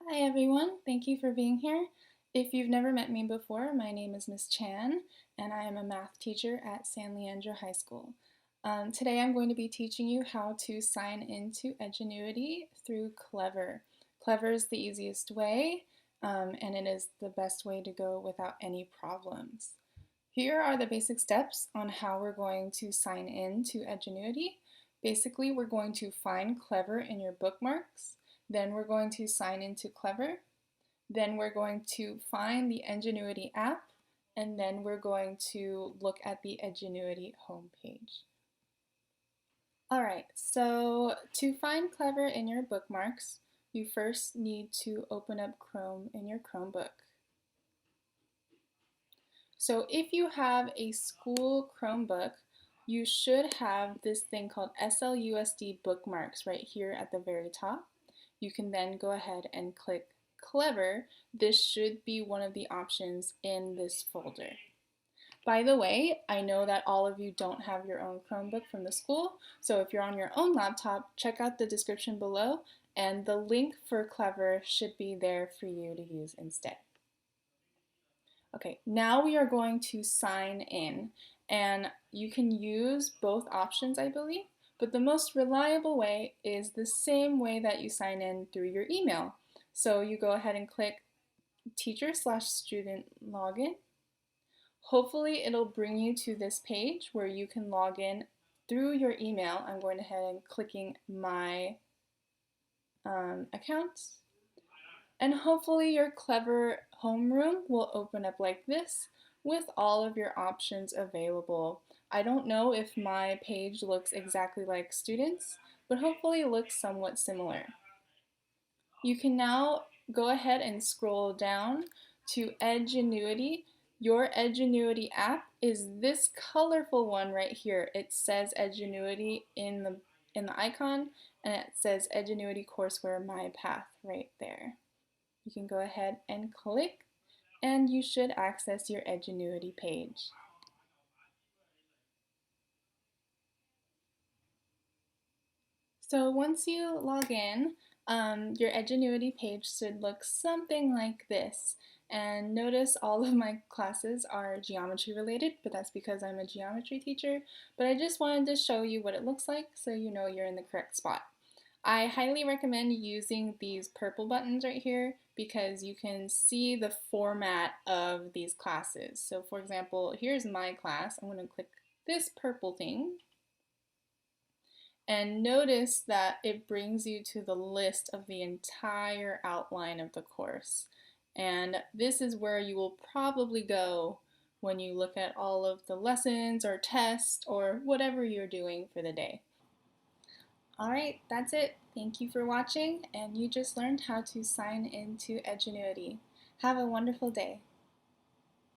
Hi everyone, thank you for being here. If you've never met me before, my name is Miss Chan and I am a math teacher at San Leandro High School. Today I'm going to be teaching you how to sign into Edgenuity through Clever. Clever is the easiest way and it is the best way to go without any problems. Here are the basic steps on how we're going to sign in to Edgenuity. Basically, we're going to find Clever in your bookmarks. Then we're going to sign into Clever. Then we're going to find the Edgenuity app. And then we're going to look at the Edgenuity homepage. Alright, so to find Clever in your bookmarks, you first need to open up Chrome in your Chromebook. So if you have a school Chromebook, you should have this thing called SLUSD bookmarks right here at the very top. You can then go ahead and click Clever. This should be one of the options in this folder. By the way, I know that all of you don't have your own Chromebook from the school, so if you're on your own laptop, check out the description below and the link for Clever should be there for you to use instead. Okay, now we are going to sign in, and you can use both options, I believe, but the most reliable way is the same way that you sign in through your email. So you go ahead and click teacher/student login. Hopefully it'll bring you to this page where you can log in through your email. I'm going ahead and clicking my account. And hopefully your Clever homeroom will open up like this with all of your options available. I don't know if my page looks exactly like students, but hopefully it looks somewhat similar. You can now go ahead and scroll down to Edgenuity. Your Edgenuity app is this colorful one right here. It says Edgenuity in the icon, and it says Edgenuity Courseware My Path right there. You can go ahead and click and you should access your Edgenuity page. So once you log in, your Edgenuity page should look something like this. And notice all of my classes are geometry related, but that's because I'm a geometry teacher. But I just wanted to show you what it looks like so you know you're in the correct spot. I highly recommend using these purple buttons right here because you can see the format of these classes. So for example, here's my class. I'm going to click this purple thing. And notice that it brings you to the list of the entire outline of the course. And this is where you will probably go when you look at all of the lessons or tests or whatever you're doing for the day. Alright, that's it. Thank you for watching, and you just learned how to sign into Edgenuity. Have a wonderful day.